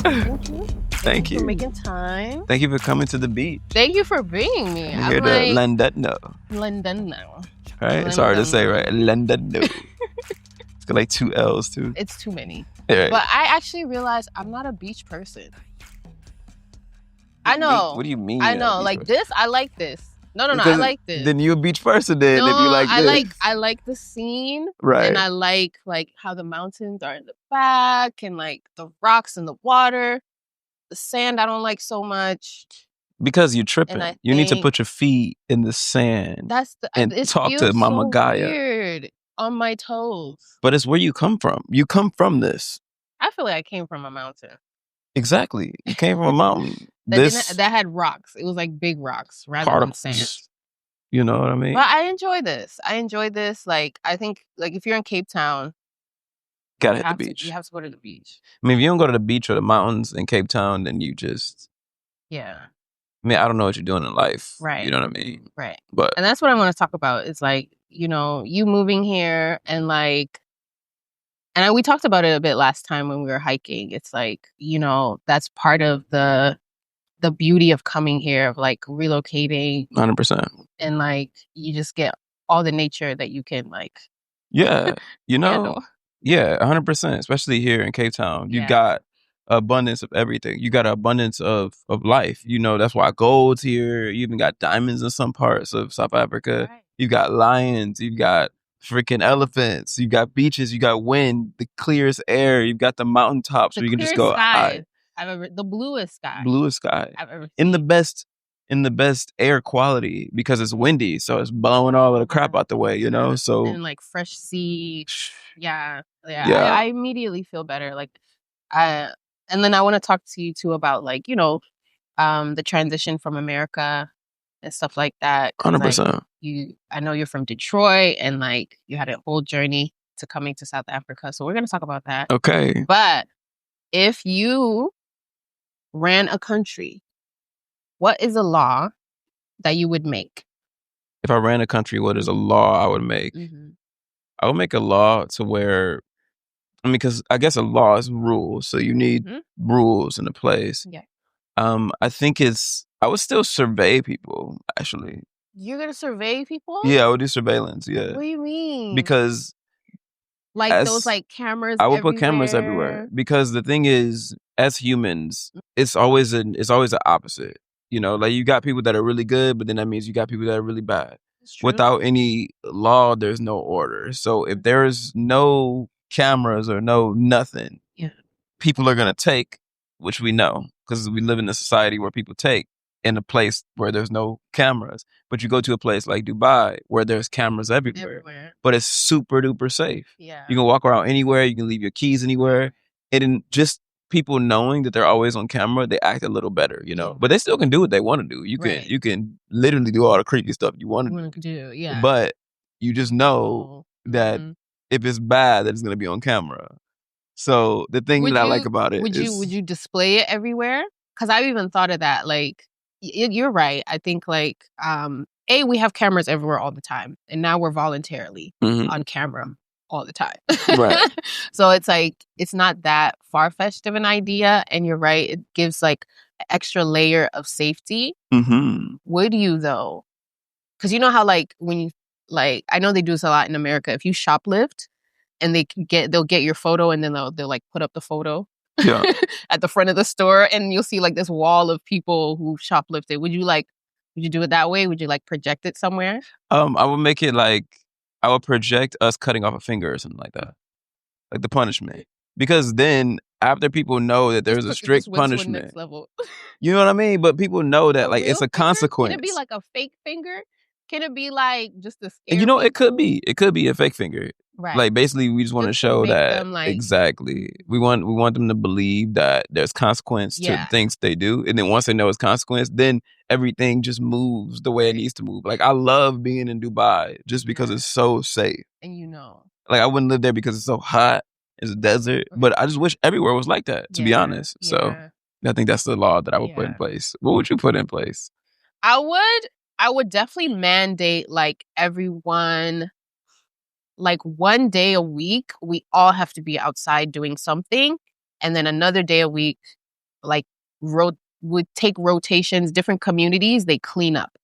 Thank you. Thank you for making time. Thank you for coming to the beach. Thank you for bringing me. I'm here to London. London now. Right? It's hard to say, right? London. It's got like 2 L's too. It's too many. Right. But I actually realized I'm not a beach person. I know. What do you mean? I know. Like this, I like this. No, I like this. Then you a beach person then if you like this. I like the scene. Right. And I like how the mountains are in the back and like the rocks in the water. The sand I don't like so much. Because you're tripping. You need to put your feet in the sand and talk to Mama Gaia. Weird on my toes. But it's where you come from. You come from this. I feel like I came from a mountain. Exactly. You came from a mountain. that had rocks. It was like big rocks rather than sand. You know what I mean? But I enjoy this. Like, I think, like, if you're in Cape Town, gotta hit the beach. You have to go to the beach. I mean, if you don't go to the beach or the mountains in Cape Town, then you just... Yeah. I mean, I don't know what you're doing in life. Right. You know what I mean? Right. And that's what I want to talk about. It's like, you know, you moving here and like... And we talked about it a bit last time when we were hiking. It's like, you know, that's part of the beauty of coming here, of like relocating. 100%. And like, you just get all the nature that you can like... Yeah. You know? handle. Yeah, 100%. Especially here in Cape Town. You got abundance of everything. You got an abundance of life. You know, that's why gold's here. You even got diamonds in some parts of South Africa. Right. You got lions. You got freaking elephants. You got beaches. You got wind, the clearest air. You've got the mountaintops where you can just go high. The bluest sky. I've ever seen. In the best air quality because it's windy, so it's blowing all of the crap out the way, you know? So and like fresh sea. Yeah. I immediately feel better. Like and then I want to talk to you too about like, you know, the transition from America and stuff like that. 100%. Like, I know you're from Detroit and like you had a whole journey to coming to South Africa. So we're going to talk about that. Okay. But if you ran a country, what is a law that you would make? If I ran a country, what is a law I would make? Mm-hmm. I would make a law to where, I mean, because I guess a law is rules. So you need rules in a place. Yeah. I think I would still survey people, actually. You're going to survey people? Yeah, I would do surveillance, yeah. What do you mean? Because... Like those like cameras I would put cameras everywhere. Because the thing is, as humans, it's always the opposite. You know, like you got people that are really good, but then that means you got people that are really bad. Without any law, there's no order. So if there's no cameras or no nothing, people are going to take, which we know, because we live in a society where people take in a place where there's no cameras. But you go to a place like Dubai where there's cameras everywhere. But it's super duper safe. Yeah. You can walk around anywhere. You can leave your keys anywhere. And just people knowing that they're always on camera, they act a little better, you know. But they still can do what they want to do. You can literally do all the creepy stuff you want to do. Yeah. But you just know that if it's bad, that it's going to be on camera. So the thing that I like about it would you display it everywhere? Because I've even thought of that. Like, you're right. I think like, we have cameras everywhere all the time. And now we're voluntarily on camera all the time. Right. So it's like, it's not that far-fetched of an idea. And you're right. It gives like an extra layer of safety. Mm-hmm. Would you though? Because you know how like when you, like, I know they do this a lot in America. If you shoplift and they'll get your photo and then they'll like put up the photo. Yeah. At the front of the store, and you'll see like this wall of people who shoplifted. Would you do it that way? Would you like project it somewhere? I would make it like, I would project us cutting off a finger or something like that. Like the punishment. Because then after people know that there's a strict punishment. You know what I mean? But people know that like it's a consequence. Can it be like a fake finger? Can it be like just a scare? You know, it could be a fake finger. Right. Like basically we just want to show that them, like, exactly. We want them to believe that there's consequence to the things they do. And then once they know it's consequence, then everything just moves the way it needs to move. Like I love being in Dubai just because it's so safe. And you know. Like I wouldn't live there because it's so hot. It's a desert. But I just wish everywhere was like that, to be honest. So I think that's the law that I would put in place. What would you put in place? I would definitely mandate like everyone, like 1 day a week, we all have to be outside doing something. And then another day a week, like would take rotations, different communities, they clean up.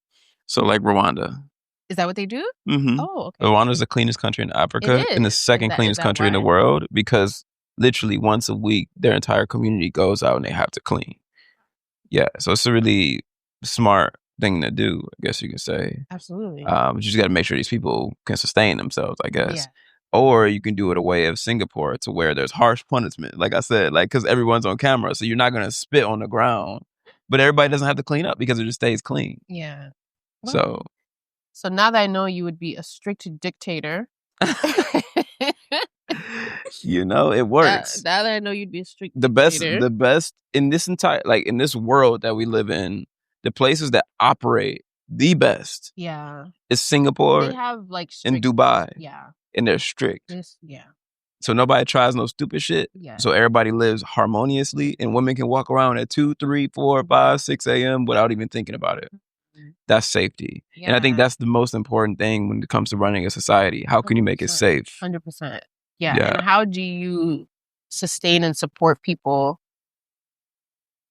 So like Rwanda. Is that what they do? Mm-hmm. Oh, okay. Rwanda is the cleanest country in Africa and the second cleanest country in the world because literally once a week, their entire community goes out and they have to clean. Yeah, so it's a really smart thing to do, I guess you can say. Absolutely. You just got to make sure these people can sustain themselves, I guess. Yeah. Or you can do it a way of Singapore to where there's harsh punishment, like I said, like because everyone's on camera, so you're not going to spit on the ground, but everybody doesn't have to clean up because it just stays clean. Yeah. Well, so now that I know you would be a strict dictator. You know, it works. Now that I know you'd be a strict dictator. The best in this entire, like in this world that we live in, the places that operate the best. Yeah. Is Singapore. They have like strict, and Dubai. Yeah. And they're strict. Yeah. So nobody tries no stupid shit. Yeah. So everybody lives harmoniously and women can walk around at 2, 3, 4, 5, 6 a.m. without even thinking about it. That's safety. Yeah. And I think that's the most important thing when it comes to running a society. How can you make it safe? 100%. Yeah. And how do you sustain and support people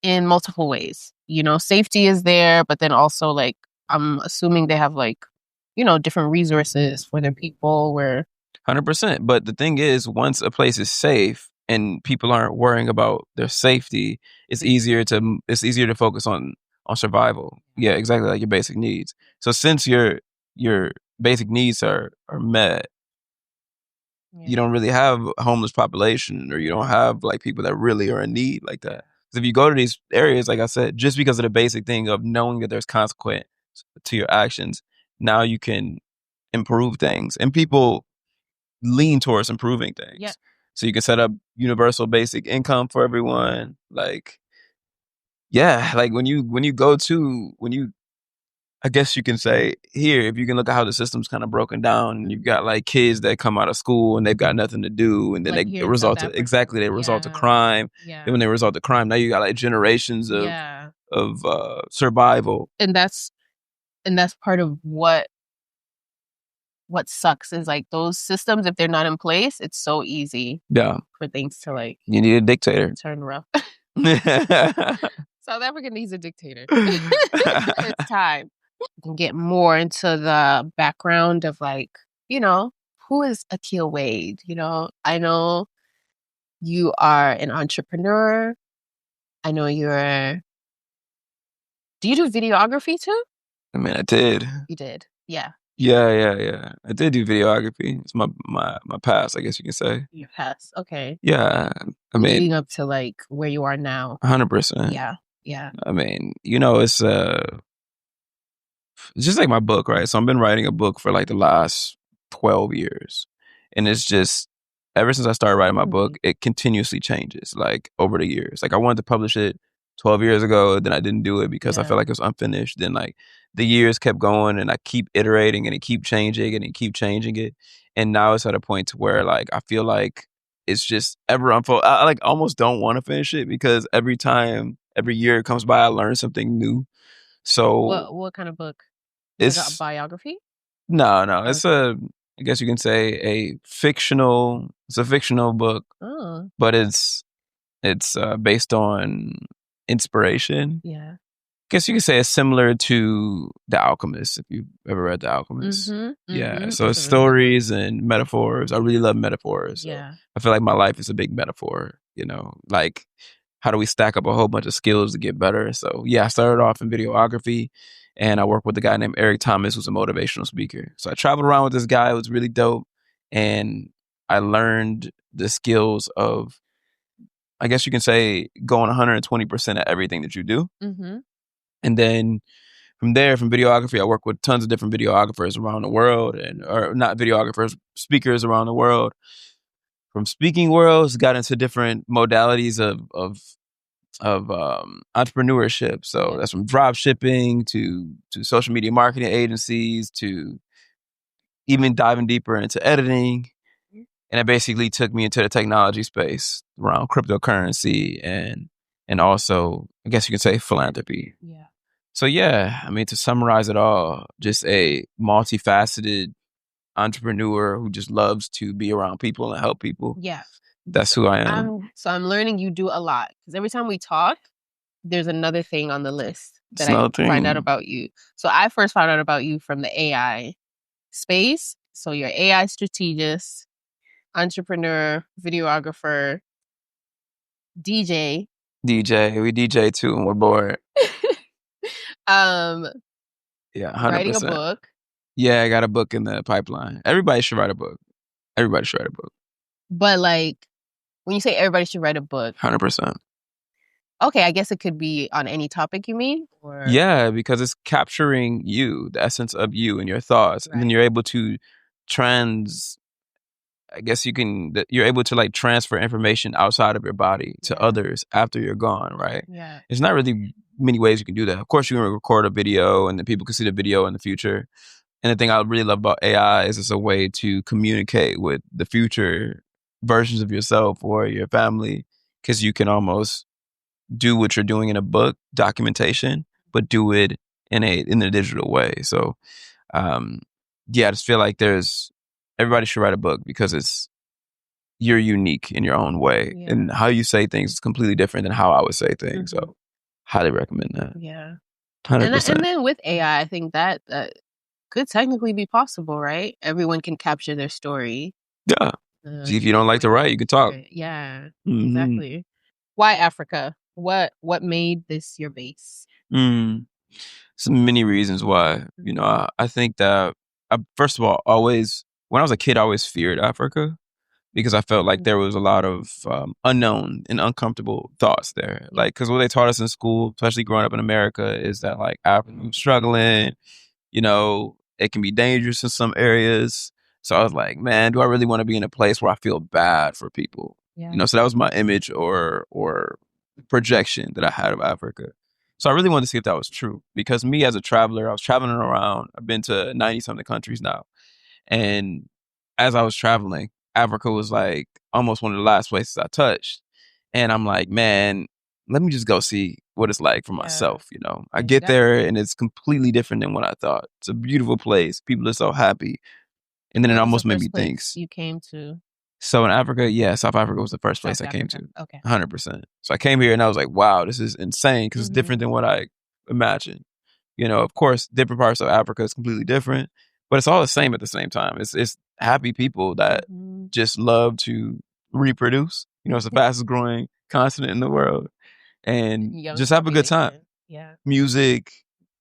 in multiple ways? You know, safety is there, but then also like, I'm assuming they have like, you know, different resources for their people where. 100%. But the thing is, once a place is safe and people aren't worrying about their safety, it's easier to focus on survival. Yeah, exactly, like your basic needs. So since your basic needs are met, you don't really have a homeless population, or you don't have like people that really are in need like that. Because if you go to these areas, like I said, just because of the basic thing of knowing that there's consequence to your actions, now you can improve things, and people lean towards improving things. Yeah. So you can set up universal basic income for everyone. Like, yeah, like when you I guess you can say here, if you can look at how the system's kind of broken down, and you've got like kids that come out of school and they've got nothing to do, and then like they result to crime. Yeah. And when they result to crime, now you got like generations of survival. And that's part of what sucks is like those systems, if they're not in place, it's so easy for things to like, you need a dictator, turn rough. South Africa needs a dictator. It's time. We can get more into the background of like, you know, who is Akil Wade? You know, I know you are an entrepreneur. I know do you do videography too? I mean, I did. You did? Yeah. Yeah. I did do videography. It's my past, I guess you can say. Your past, okay. Yeah. I mean, leading up to like where you are now. 100%. Yeah. I mean, you know, it's just like my book, right? So I've been writing a book for like the last 12 years. And it's just, ever since I started writing my book, it continuously changes like over the years. Like I wanted to publish it 12 years ago, then I didn't do it because I felt like it was unfinished. Then like the years kept going and I keep iterating and it keep changing and it keep changing it. And now it's at a point to where like I feel like it's just ever unfold. I like almost don't want to finish it because every year it comes by, I learn something new. So what kind of book? It's like a biography? No. Okay. It's I guess you can say it's a fictional book, but it's based on inspiration. Yeah. I guess you could say it's similar to The Alchemist, if you've ever read The Alchemist. Yeah. So it's stories and metaphors. I really love metaphors. Yeah. I feel like my life is a big metaphor, you know, like how do we stack up a whole bunch of skills to get better? So yeah, I started off in videography and I worked with a guy named Eric Thomas, who's a motivational speaker. So I traveled around with this guy. It was really dope. And I learned the skills of, I guess you can say, going 120% at everything that you do. Mm-hmm. And then from there, from videography, I work with tons of different videographers around the world, or not videographers, speakers around the world. From speaking worlds, got into different modalities of entrepreneurship. So that's from drop shipping to social media marketing agencies to even diving deeper into editing. And it basically took me into the technology space around cryptocurrency and also, I guess you could say, philanthropy. Yeah. So yeah, I mean, to summarize it all, just a multifaceted entrepreneur who just loves to be around people and help people. Yeah. That's who I am. So I'm learning you do a lot. Because every time we talk, there's another thing on the list that I find out about you. So I first found out about you from the AI space. So you're AI strategist, entrepreneur, videographer, DJ. DJ. We DJ too, and we're bored. Yeah, 100%. Writing a book. Yeah, I got a book in the pipeline. Everybody should write a book. Everybody should write a book. But like, when you say everybody should write a book, 100%. Okay, I guess it could be on any topic, you mean? Or... Yeah, because it's capturing you, the essence of you and your thoughts. Right. And then you're able to you're able to like transfer information outside of your body to others after you're gone, right? Yeah. There's not really many ways you can do that. Of course, you can record a video and then people can see the video in the future. And the thing I really love about AI is it's a way to communicate with the future versions of yourself or your family, because you can almost do what you're doing in a book, documentation, but do it in a digital way. So, yeah, I just feel like everybody should write a book because you're unique in your own way, and how you say things is completely different than how I would say things. So, highly recommend that. Yeah, 100%. And then with AI, I think that could technically be possible, right? Everyone can capture their story. Yeah. See, if you don't like to write, you can talk. Yeah, exactly. Why Africa? What made this your base? Some many reasons why. You know, I think that first of all, when I was a kid, I always feared Africa because I felt like there was a lot of unknown and uncomfortable thoughts there. Like, because what they taught us in school, especially growing up in America, is that like Africa was struggling. You know, it can be dangerous in some areas. So I was like, man, do I really want to be in a place where I feel bad for people? Yeah. You know, so that was my image or projection that I had of Africa. So I really wanted to see if that was true, because me as a traveler, I was traveling around. I've been to 90-something countries now. And as I was traveling, Africa was like almost one of the last places I touched. And I'm like, man, let me just go see what it's like for myself. You know, I get there and it's completely different than what I thought. It's a beautiful place. People are so happy. And then it almost made me think. You came to? So in Africa, South Africa was the first place I came to. Okay. 100%. So I came here and I was like, wow, this is insane, because it's different than what I imagined. You know, of course, different parts of Africa is completely different, but it's all the same at the same time. It's happy people that just love to reproduce. You know, it's the fastest growing continent in the world. And just have a good time. Yeah. Music,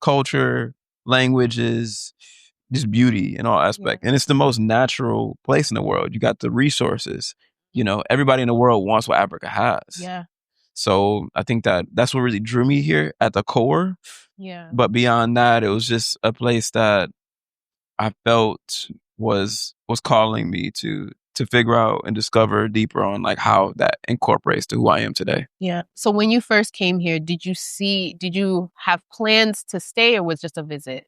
culture, languages, just beauty in all aspects. And it's the most natural place in the world. You got the resources. You know, everybody in the world wants what Africa has. Yeah. So I think that's what really drew me here at the core. Yeah. But beyond that, it was just a place that I felt was calling me to figure out and discover deeper on like how that incorporates to who I am today. Yeah. So when you first came here, did you have plans to stay, or was it just a visit?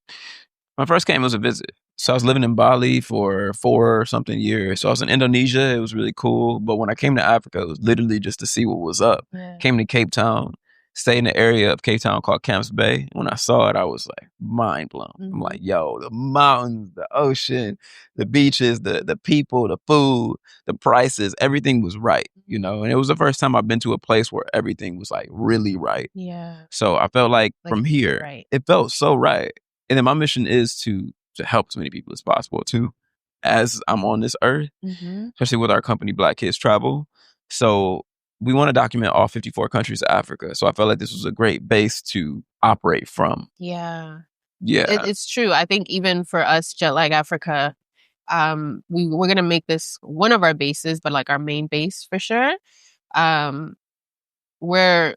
When I first came, it was a visit. So I was living in Bali for 4 something years. So I was in Indonesia. It was really cool. But when I came to Africa, it was literally just to see what was up. Yeah. Came to Cape Town, stayed in the area of Cape Town called Camps Bay. When I saw it, I was like mind blown. I'm like, yo, the mountains, the ocean, the beaches, the people, the food, the prices, everything was right, you know? And it was the first time I've been to a place where everything was like really right. Yeah. So I felt like from here, it felt so right. And then my mission is to help as many people as possible too, as I'm on this earth, especially with our company, Black Kids Travel. So we want to document all 54 countries of Africa. So I felt like this was a great base to operate from. Yeah. Yeah. It's true. I think even for us, Jet Lag Africa, we're going to make this one of our bases, but like our main base for sure. We're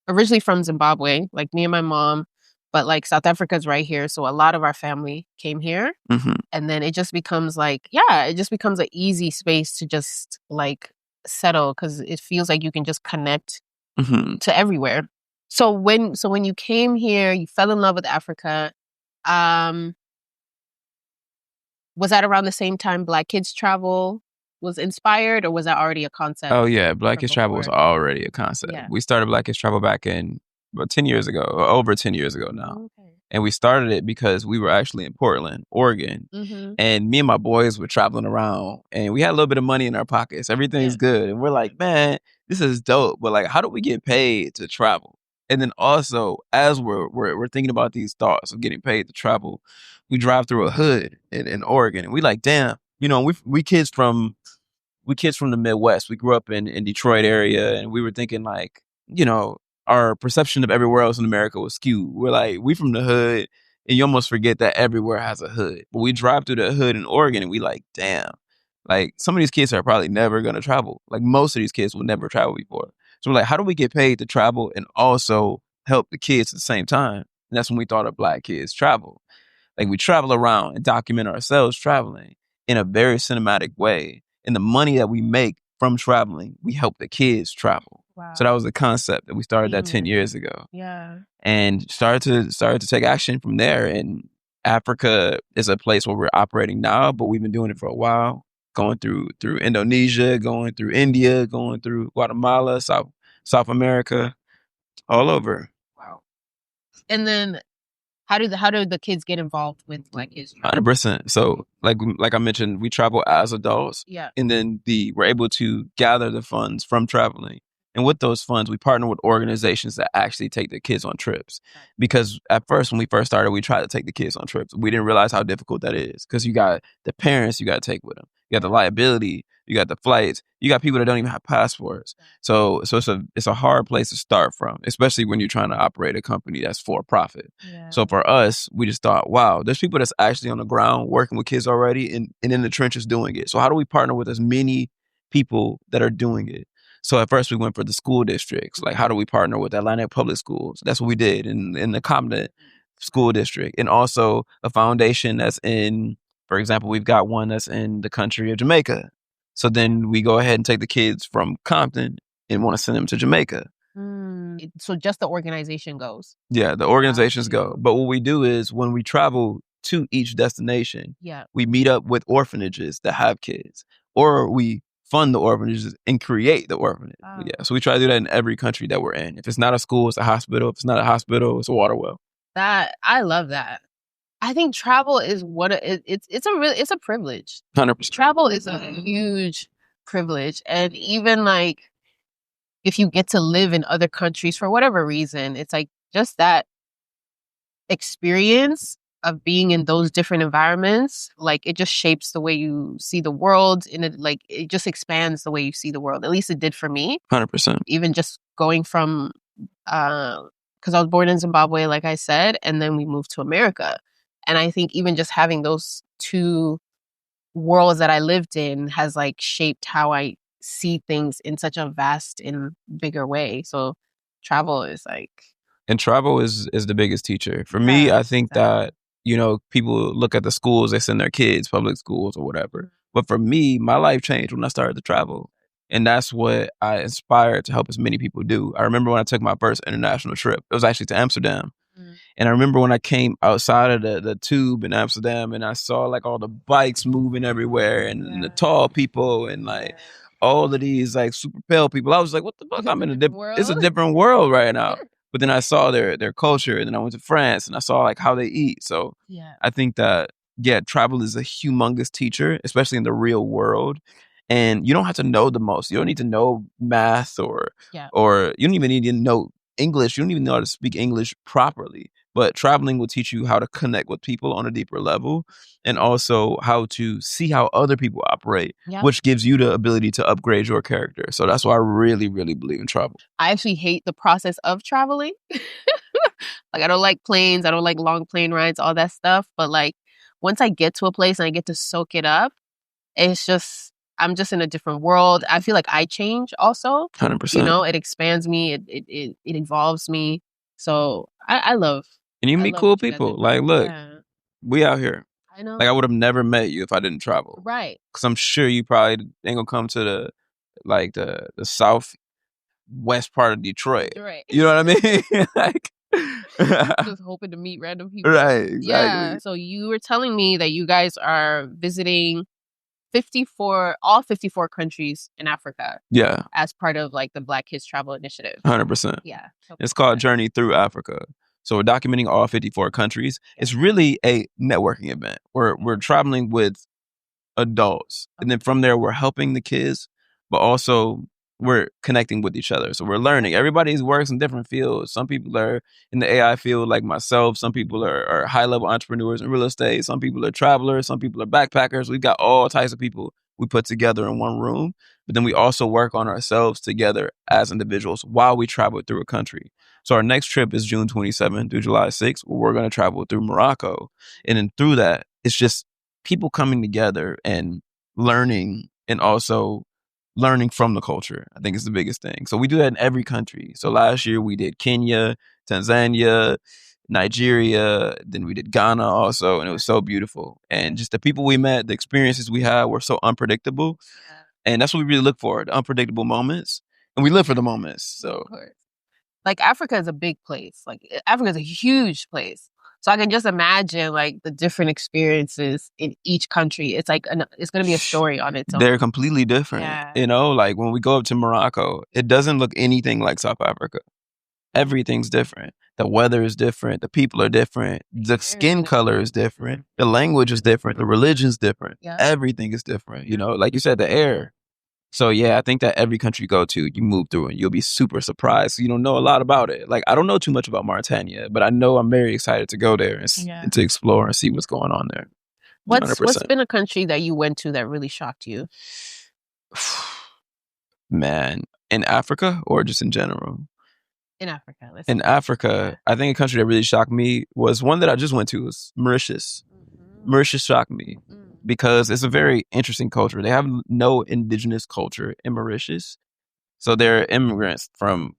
originally from Zimbabwe, like me and my mom. But like South Africa's right here. So a lot of our family came here. And then it just becomes like, it just becomes an easy space to just like settle, because it feels like you can just connect to everywhere. So when you came here, you fell in love with Africa. Was that around the same time Black Kids Travel was inspired, or was that already a concept? Oh yeah, Black Kids Travel was already a concept. Yeah. We started Black Kids Travel back in about 10 years ago, or over 10 years ago now. Okay. And we started it because we were actually in Portland, Oregon. And me and my boys were traveling around, and we had a little bit of money in our pockets. Everything's good. And we're like, man, this is dope. But like, how do we get paid to travel? And then also, as we're thinking about these thoughts of getting paid to travel, we drive through a hood in Oregon, and we like, damn, we kids from the Midwest. We grew up in Detroit area, and we were thinking like, our perception of everywhere else in America was skewed. We're like, we from the hood, and you almost forget that everywhere has a hood. But we drive through the hood in Oregon, and we like, damn, like some of these kids are probably never gonna travel. Like most of these kids will never travel before. So we're like, how do we get paid to travel and also help the kids at the same time? And that's when we thought of Black Kids Travel. Like we travel around and document ourselves traveling in a very cinematic way. And the money that we make from traveling, we help the kids travel. Wow. So that was the concept that we started that 10 years ago. Yeah. And started to take action from there. And Africa is a place where we're operating now, but we've been doing it for a while. Going through Indonesia, going through India, going through Guatemala, South America, all over. Wow. And then how do the kids get involved with Black Kids Travel? 100%. So like I mentioned, we travel as adults. Yeah. And then we're able to gather the funds from traveling. And with those funds, we partner with organizations that actually take the kids on trips. Because at first, when we first started, we tried to take the kids on trips. We didn't realize how difficult that is. Because you got the parents you got to take with them. You got the liability. You got the flights. You got people that don't even have passports. So it's a hard place to start from, especially when you're trying to operate a company that's for profit. Yeah. So for us, we just thought, wow, there's people that's actually on the ground working with kids already and in the trenches doing it. So how do we partner with as many people that are doing it? So at first we went for the school districts. Like, how do we partner with Atlanta Public Schools? That's what we did in the Compton School District. And also a foundation that's in, for example, we've got one that's in the country of Jamaica. So then we go ahead and take the kids from Compton and want to send them to Jamaica. So just the organization goes? Yeah, the organizations go. But what we do is when we travel to each destination, we meet up with orphanages that have kids. Or we fund the orphanages and create the orphanage. Oh. Yeah, so we try to do that in every country that we're in. If it's not a school, it's a hospital. If it's not a hospital, it's a water well. I love that. I think travel is it's a privilege. 100%. Travel is a huge privilege, and even like if you get to live in other countries for whatever reason, it's like just that experience of being in those different environments, like it just shapes the way you see the world, and it just expands the way you see the world. At least it did for me. 100%. Even just going from, because I was born in Zimbabwe, like I said, and then we moved to America. And I think even just having those two worlds that I lived in has like shaped how I see things in such a vast and bigger way. So travel is like... And travel is the biggest teacher. For me, I think that, people look at the schools, they send their kids, public schools or whatever. But for me, my life changed when I started to travel. And that's what I aspired to help as many people do. I remember when I took my first international trip, it was actually to Amsterdam. And I remember when I came outside of the tube in Amsterdam and I saw like all the bikes moving everywhere and the tall people and like all of these like super pale people. I was like, what the fuck? I'm in a different world. It's a different world right now. But then I saw their culture, and then I went to France and I saw like how they eat. So I think that, travel is a humongous teacher, especially in the real world. And you don't have to know the most. You don't need to know math or you don't even need to know English. You don't even know how to speak English properly. But traveling will teach you how to connect with people on a deeper level and also how to see how other people operate, which gives you the ability to upgrade your character. So that's why I really, really believe in travel. I actually hate the process of traveling. Like, I don't like planes. I don't like long plane rides, all that stuff. But like, once I get to a place and I get to soak it up, I'm just in a different world. I feel like I change also. 100%. It expands me. It evolves me. So I love. And you meet cool people. Like, look, we out here. I know. Like, I would have never met you if I didn't travel. Right. Because I'm sure you probably ain't gonna come to the southwest part of Detroit. Right. You know what I mean? Like, just hoping to meet random people. Right. Exactly. Yeah. So you were telling me that you guys are visiting all 54 countries in Africa. Yeah. As part of like the Black Kids Travel Initiative. 100%. Yeah. It's called Journey Through Africa. So we're documenting all 54 countries. It's really a networking event. We're traveling with adults. And then from there, we're helping the kids, but also we're connecting with each other. So we're learning. Everybody works in different fields. Some people are in the AI field like myself. Some people are high-level entrepreneurs in real estate. Some people are travelers. Some people are backpackers. We've got all types of people we put together in one room. But then we also work on ourselves together as individuals while we travel through a country. So our next trip is June 27th through July 6th, where we're going to travel through Morocco. And then through that, it's just people coming together and learning, and also learning from the culture, I think is the biggest thing. So we do that in every country. So last year we did Kenya, Tanzania, Nigeria, then we did Ghana also, and it was so beautiful. And just the people we met, the experiences we had were so unpredictable. And that's what we really look for, the unpredictable moments. And we live for the moments. So like Africa is a big place. Like Africa is a huge place. So I can just imagine like the different experiences in each country. It's like it's going to be a story on its own. They're completely different. Yeah. You know, like when we go up to Morocco, it doesn't look anything like South Africa. Everything's different. The weather is different. The people are different. The skin color is different. The language is different. The religion's different. Yeah. Everything is different. You know, like you said, the air. So yeah, I think that every country you go to, you move through and you'll be super surprised. You don't know a lot about it. Like I don't know too much about Mauritania, but I know I'm very excited to go there and to explore and see what's going on there. What's been a country that you went to that really shocked you? Man, in Africa or just in general? In Africa. In Africa, I think a country that really shocked me was one that I just went to, was Mauritius. Mauritius shocked me because it's a very interesting culture. They have no indigenous culture in Mauritius. So they're immigrants from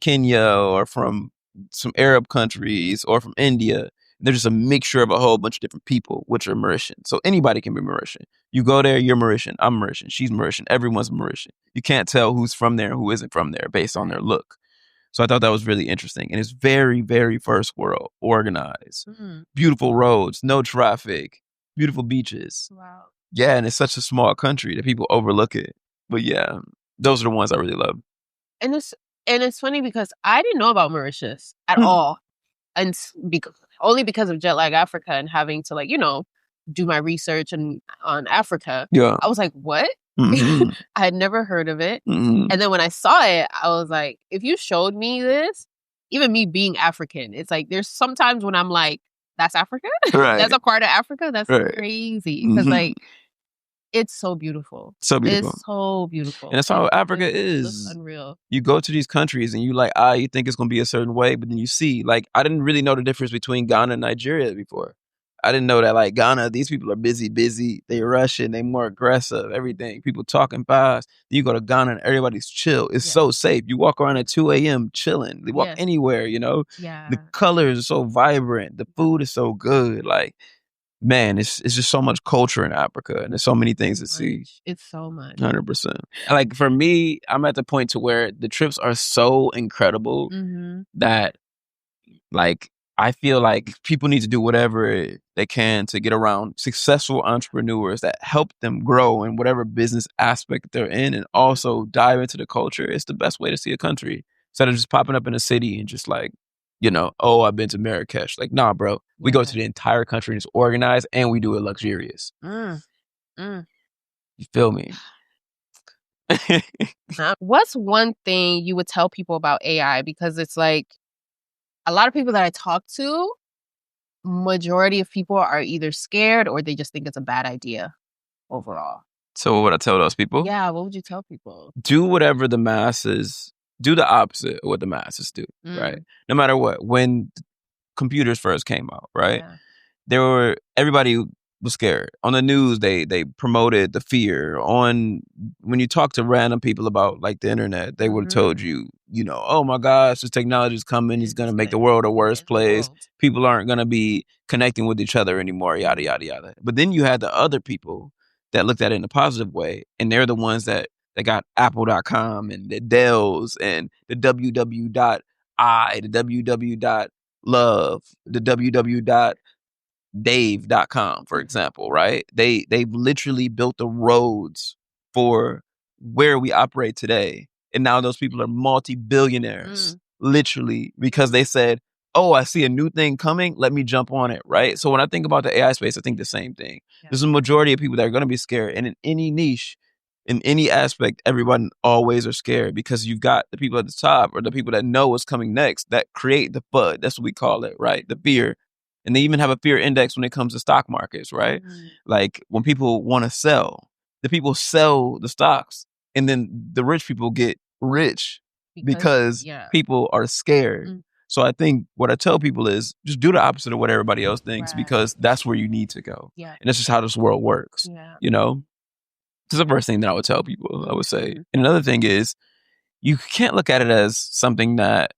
Kenya or from some Arab countries or from India. They're just a mixture of a whole bunch of different people, which are Mauritian. So anybody can be Mauritian. You go there, you're Mauritian. I'm Mauritian. She's Mauritian. Everyone's Mauritian. You can't tell who's from there and who isn't from there based on their look. So I thought that was really interesting. And it's very, very first world, organized. Beautiful roads, no traffic, beautiful beaches. Wow. Yeah, and it's such a small country that people overlook it. But yeah, those are the ones I really love. And it's funny because I didn't know about Mauritius at all. And only because of Jet Lag Africa and having to, like, you know, do my research on Africa. Yeah. I was like, what? Mm-hmm. I had never heard of it. Mm-hmm. And then when I saw it, I was like, if you showed me this, even me being African, it's like there's sometimes when I'm like, that's Africa? Right. That's a part of Africa? That's right. crazy. Because like, it's so beautiful. So beautiful. It's so beautiful. And that's how Africa is. It's unreal. You go to these countries and you like, you think it's going to be a certain way, but then you see, like, I didn't really know the difference between Ghana and Nigeria before. I didn't know that, like, Ghana, these people are busy. They Russian, they more aggressive, everything. People talking fast. Then you go to Ghana and everybody's chill. It's so safe. You walk around at 2 a.m. chilling. They walk anywhere, you know? Yeah. The colors are so vibrant. The food is so good. Like, man, it's just so much culture in Africa, and there's so many things to see. It's so much. 100%. Like for me, I'm at the point to where the trips are so incredible that, like, I feel like people need to do whatever they can to get around successful entrepreneurs that help them grow in whatever business aspect they're in, and also dive into the culture. It's the best way to see a country, instead of just popping up in a city and just like, you know, oh, I've been to Marrakesh. Like, nah, bro. We go to the entire country and it's organized, and we do it luxurious. You feel me? What's one thing you would tell people about AI? Because it's like, a lot of people that I talk to, majority of people are either scared or they just think it's a bad idea overall. So what would I tell those people? Yeah, what would you tell people? Do whatever the masses, do the opposite of what the masses do, right? No matter what. When computers first came out, right? Yeah. Everybody was scared. On the news, they promoted the fear. When you talk to random people about like the internet, they would have told you, you know, oh my gosh, this technology is coming. It's going to make the world a worse place. People aren't going to be connecting with each other anymore, yada, yada, yada. But then you had the other people that looked at it in a positive way. And they're the ones that got Apple.com and the Dells and the www.i, the www.love, the www.dave.com, for example, right? They've literally built the roads for where we operate today. And now those people are multi-billionaires, literally, because they said, oh, I see a new thing coming. Let me jump on it, right? So when I think about the AI space, I think the same thing. Yeah. There's a majority of people that are going to be scared. And in any niche, in any aspect, everyone always are scared because you've got the people at the top or the people that know what's coming next that create the FUD. That's what we call it, right? The fear. And they even have a fear index when it comes to stock markets, right? Like when people want to sell, the people sell the stocks and then the rich people get rich because people are scared. So I think what I tell people is just do the opposite of what everybody else thinks because that's where you need to go. And that's just how this world works, you know? This is the first thing that I would tell people, I would say. And another thing is you can't look at it as something that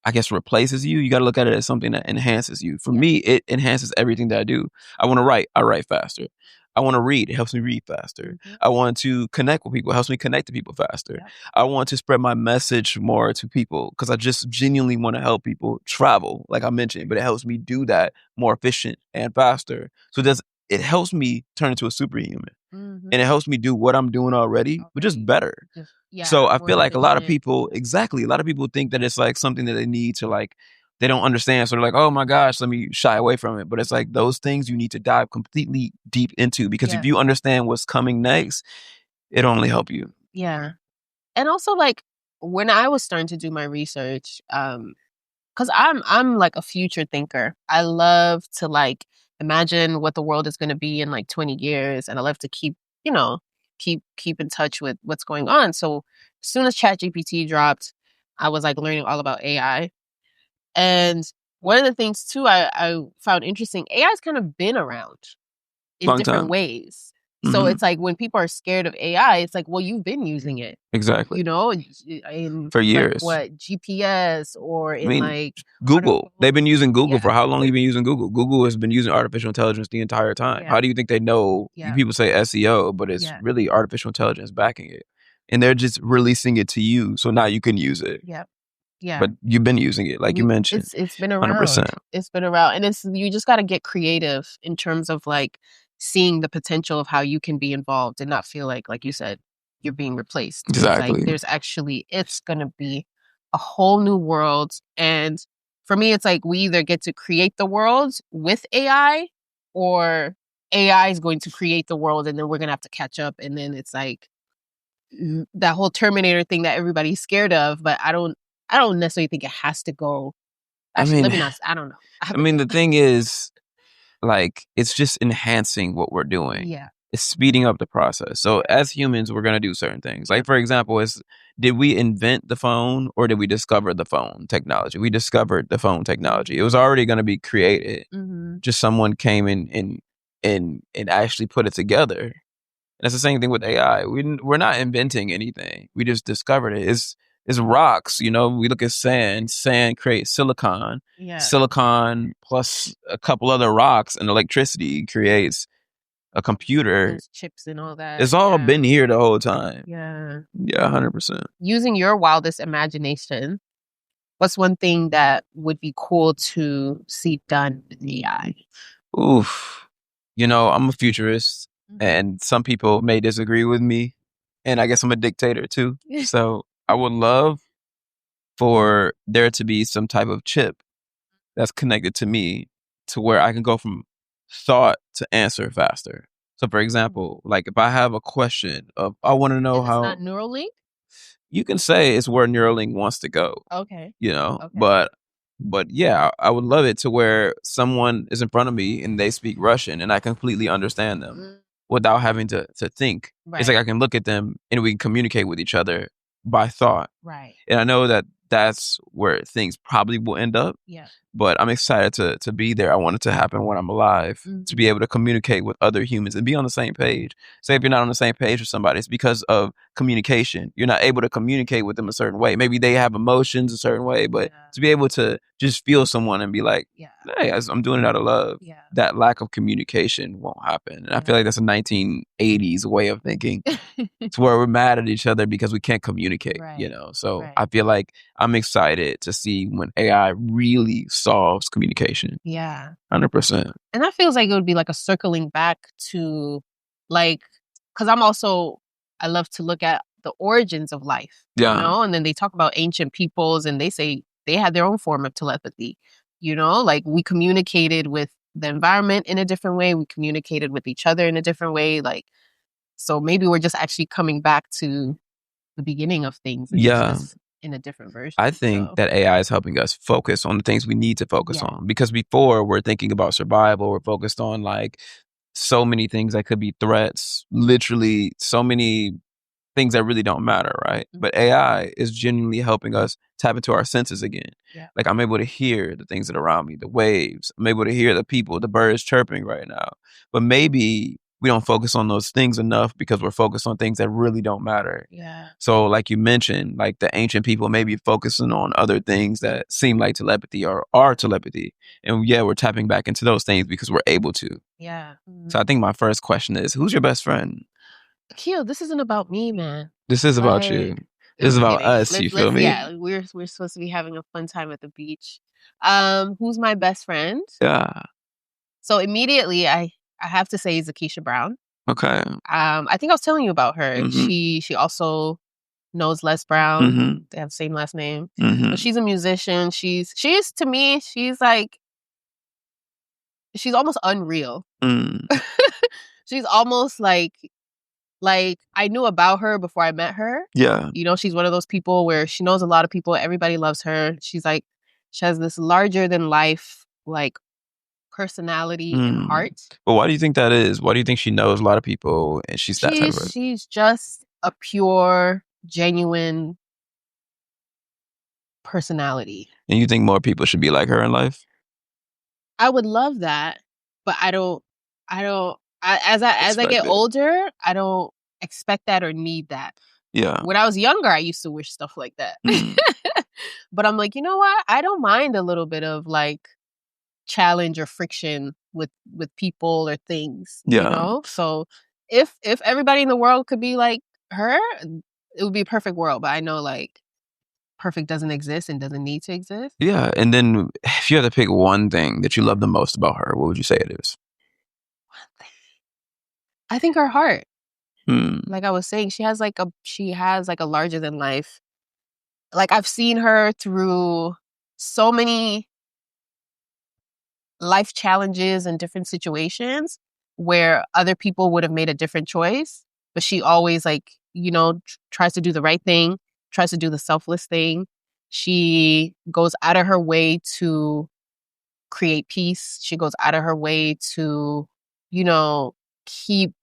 I guess replaces you. You got to look at it as something that enhances you. For me, it enhances everything that I do. I want to write. I write faster. I want to read. It helps me read faster. I want to connect with people. It helps me connect to people faster. I want to spread my message more to people because I just genuinely want to help people travel, like I mentioned, but it helps me do that more efficient and faster. So it helps me turn into a superhuman. And it helps me do what I'm doing already, but just better. So I feel like a lot of people think that it's like something that they need to like, they don't understand. So they're like, oh my gosh, let me shy away from it. But it's like those things you need to dive completely deep into because if you understand what's coming next, it'll only help you. Yeah. And also like when I was starting to do my research, because I'm like a future thinker. I love to like imagine what the world is going to be in like 20 years. And I love to keep in touch with what's going on. So as soon as ChatGPT dropped, I was like learning all about AI. And one of the things too I found interesting, AI's kind of been around in Long different time. ways. So it's like when people are scared of AI, it's like, well, you've been using it. Exactly. You know, in for years. Like, what, GPS or in like Google. They've been using Google for how long have you been using Google? Google has been using artificial intelligence the entire time. How do you think they know? People say SEO, but it's really artificial intelligence backing it. And they're just releasing it to you. So now you can use it. Yeah. But you've been using it, like you mentioned. It's been around. 100%. It's been around. And you just got to get creative in terms of like seeing the potential of how you can be involved and not feel like you said, you're being replaced. Exactly. It's like it's going to be a whole new world. And for me, it's like we either get to create the world with AI or AI is going to create the world and then we're going to have to catch up. And then it's like that whole Terminator thing that everybody's scared of, but I don't necessarily think it has to go. Actually, let me not. I don't know. I mean, the thing is, like, it's just enhancing what we're doing. Yeah. It's speeding up the process. So as humans, we're going to do certain things. Like, for example, did we invent the phone or did we discover the phone technology? We discovered the phone technology. It was already going to be created. Just someone came in and actually put it together. And it's the same thing with AI. We're not inventing anything. We just discovered it. It's rocks, you know. We look at sand. Sand creates silicon. Silicon plus a couple other rocks and electricity creates a computer. Those chips and all that. It's all been here the whole time. Yeah. Yeah, 100%. Using your wildest imagination, what's one thing that would be cool to see done with AI? Oof. You know, I'm a futurist and some people may disagree with me. And I guess I'm a dictator too. So I would love for there to be some type of chip that's connected to me to where I can go from thought to answer faster. So for example, like if I have a question of, I want to know and how. It's not Neuralink? You can say it's where Neuralink wants to go. Okay. You know, but yeah, I would love it to where someone is in front of me and they speak Russian and I completely understand them without having to think. Right. It's like I can look at them and we can communicate with each other by thought. Right. And I know that that's where things probably will end up. Yeah. But I'm excited to be there. I want it to happen when I'm alive, to be able to communicate with other humans and be on the same page. Say if you're not on the same page with somebody, it's because of communication. You're not able to communicate with them a certain way. Maybe they have emotions a certain way, but to be able to just feel someone and be like, hey, I'm doing it out of love. Yeah. That lack of communication won't happen. And I feel like that's a 1980s way of thinking. It's where we're mad at each other because we can't communicate, you know? So I feel like I'm excited to see when AI really solves communication. Yeah. 100%. And that feels like it would be like a circling back to like, because I love to look at the origins of life, you know? And then they talk about ancient peoples and they say they had their own form of telepathy, you know? Like we communicated with the environment in a different way. We communicated with each other in a different way. Like, So maybe we're just actually coming back to the beginning of things. It's just in a different version. I think that AI is helping us focus on the things we need to focus on, because before we're thinking about survival, we're focused on like so many things that could be threats, literally so many things that really don't matter, right? But AI is genuinely helping us tap into our senses again. Like I'm able to hear the things that are around me, the waves. I'm able to hear the people, the birds chirping right now. But maybe we don't focus on those things enough because we're focused on things that really don't matter. So like you mentioned, like the ancient people may be focusing on other things that seem like telepathy or are telepathy. And we're tapping back into those things because we're able to. So I think my first question is, who's your best friend? Keel, this isn't about me, man. This is about you. This is about us. You feel me? Yeah, we're supposed to be having a fun time at the beach. Who's my best friend? Yeah. So immediately, I have to say Zakisha Brown. Okay. I think I was telling you about her. Mm-hmm. She also knows Les Brown. Mm-hmm. They have the same last name. Mm-hmm. But she's a musician. She's to me, she's like, she's almost unreal. She's almost like I knew about her before I met her. Yeah. You know, she's one of those people where she knows a lot of people. Everybody loves her. She's like, she has this larger than life, like, personality and heart. But why do you think that is? Why do you think she knows a lot of people and she's that type of person? She's just a pure, genuine personality. And you think more people should be like her in life? I would love that, but as I get older, I don't expect that or need that. Yeah. When I was younger, I used to wish stuff like that. But I'm like, you know what? I don't mind a little bit of like challenge or friction with people or things. Yeah. You know? So if everybody in the world could be like her, it would be a perfect world. But I know like perfect doesn't exist and doesn't need to exist. Yeah. And then if you had to pick one thing that you love the most about her, what would you say it is? I think her heart. Like I was saying, she has like a larger than life. Like I've seen her through so many life challenges and different situations where other people would have made a different choice, but she always like, you know, tries to do the right thing, tries to do the selfless thing. She goes out of her way to create peace. She goes out of her way to, you know, keep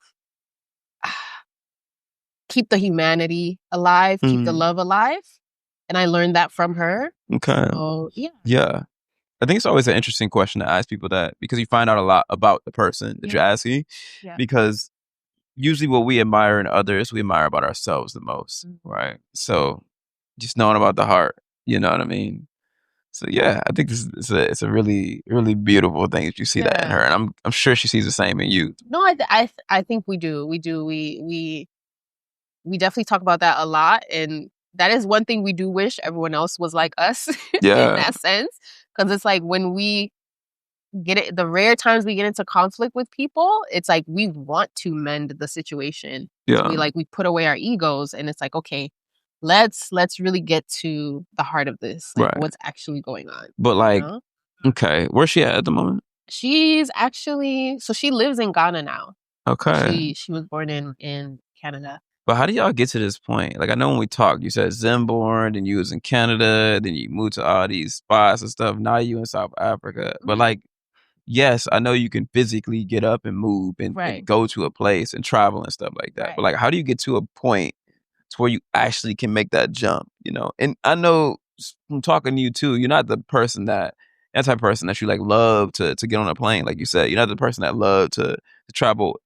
the humanity alive, keep the love alive. And I learned that from her. Okay. So, yeah. Yeah. I think it's always an interesting question to ask people that, because you find out a lot about the person that you're asking. Yeah. Because usually what we admire in others, we admire about ourselves the most, right? So just knowing about the heart, you know what I mean? So yeah, I think this is it's a really, really beautiful thing that you see that in her, and I'm sure she sees the same in you. No, I think we do. We definitely talk about that a lot, and that is one thing we do wish everyone else was like us in that sense. Because it's like when we get it, the rare times we get into conflict with people, it's like we want to mend the situation. Yeah. So we put away our egos, and it's like, okay, let's really get to the heart of this. Like what's actually going on. But like, you know? Okay, where's she at the moment? She's actually, so she lives in Ghana now. Okay. She was born in Canada. But how do y'all get to this point? Like, I know when we talked, you said Zimborn, then you was in Canada, then you moved to all these spots and stuff. Now you in South Africa. But like, yes, I know you can physically get up and move and go to a place and travel and stuff like that. But like, how do you get to a point to where you actually can make that jump, you know? And I know from talking to you too, you're not the person that type of person that you like love to get on a plane, like you said. You're not the person that love to travel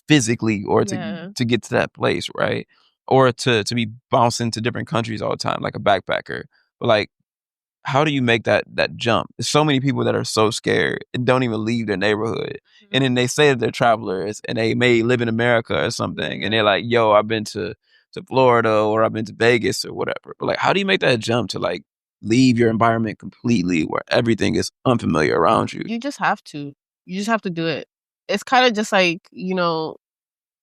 physically or to get to that place, right? Or to be bouncing to different countries all the time like a backpacker. But like, how do you make that jump? There's so many people that are so scared and don't even leave their neighborhood. And then they say that they're travelers and they may live in America or something. And they're like, yo, I've been to Florida or I've been to Vegas or whatever. But like, how do you make that jump to like leave your environment completely where everything is unfamiliar around you? You just have to. You just have to do it. It's kind of just like, you know,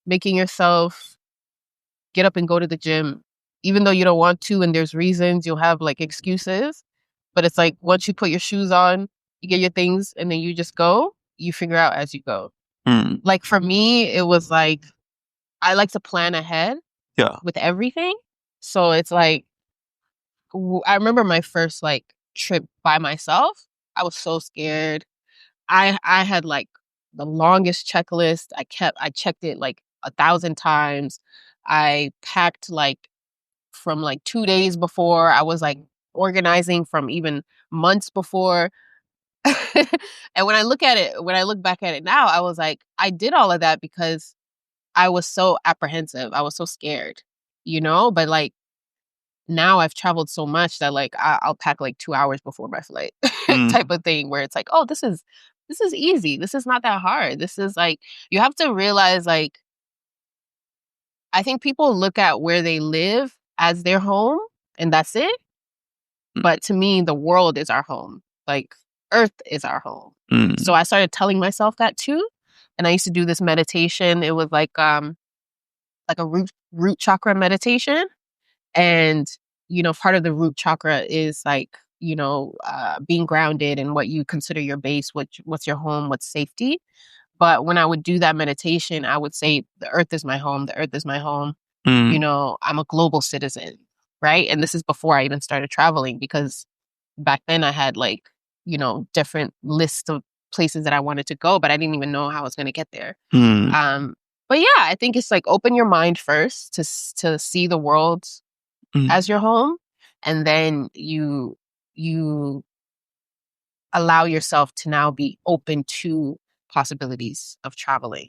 making yourself get up and go to the gym. Even though you don't want to and there's reasons, you'll have like excuses. But it's like once you put your shoes on, you get your things and then you just go, you figure out as you go. Like for me, it was like I like to plan ahead. Yeah. With everything. So it's like, I remember my first like trip by myself. I was so scared. I had like the longest checklist. I checked it like 1,000 times. I packed like from like 2 days before. I was like organizing from even months before. And when I look back at it now, I was like, I did all of that because I was so apprehensive. I was so scared, but like now I've traveled so much that like I'll pack like 2 hours before my flight type of thing, where it's like, oh, this is easy. This is not that hard. This is like, you have to realize, like, I think people look at where they live as their home and that's it. But to me, the world is our home. Like, Earth is our home. So I started telling myself that too. And I used to do this meditation. It was like a root chakra meditation. And, part of the root chakra is like, being grounded and what you consider your base, what's your home, what's safety. But when I would do that meditation, I would say, the earth is my home. The earth is my home. I'm a global citizen, right? And this is before I even started traveling, because back then I had like, different lists of places that I wanted to go, but I didn't even know how I was going to get there. But yeah, I think it's like, open your mind first to see the world as your home, and then you allow yourself to now be open to possibilities of traveling.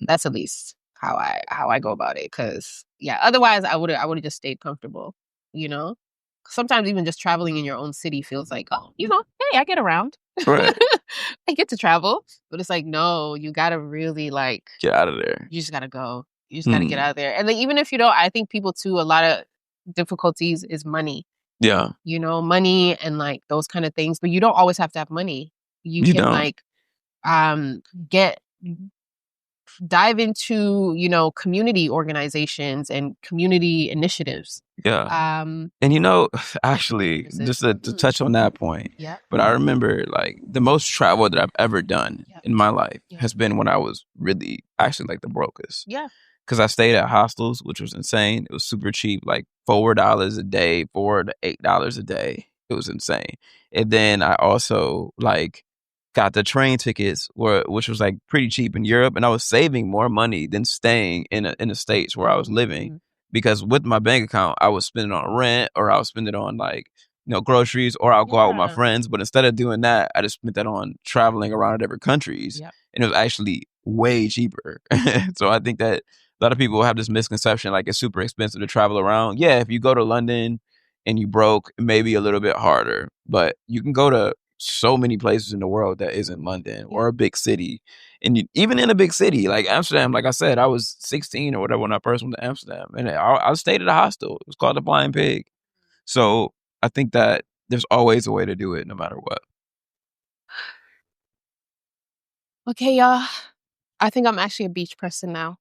That's at least how I go about it. Because yeah, otherwise I would have just stayed comfortable. Sometimes even just traveling in your own city feels like, oh, hey, I get around. Right. I get to travel, but it's like, no, you gotta really like get out of there. You just gotta go. You just gotta get out of there. And then even if you don't, I think people too, a lot of difficulties is money. Yeah. Money and like those kind of things. But you don't always have to have money. You can don't. like dive into, community organizations and community initiatives. Yeah. And actually, just to touch on that point, but I remember like the most travel that I've ever done in my life has been when I was really actually like the brokest. Yeah. Because I stayed at hostels, which was insane. It was super cheap, like $4 a day, $4 to $8 a day. It was insane. And then I also like got the train tickets, which was like pretty cheap in Europe, and I was saving more money than staying in the States where I was living. Because with my bank account, I would spend it on rent, or I would spend it on like groceries, or I'll go out with my friends. But instead of doing that, I just spent that on traveling around different countries, and it was actually way cheaper. So I think that a lot of people have this misconception like it's super expensive to travel around. Yeah, if you go to London and you broke, it may be a little bit harder, but you can go to so many places in the world that isn't London or a big city. And even in a big city like Amsterdam, like I said, I was 16 or whatever when I first went to Amsterdam, and I stayed at a hostel. It was called the Flying Pig. So I think that there's always a way to do it, no matter what. Okay, y'all. I think I'm actually a beach person now.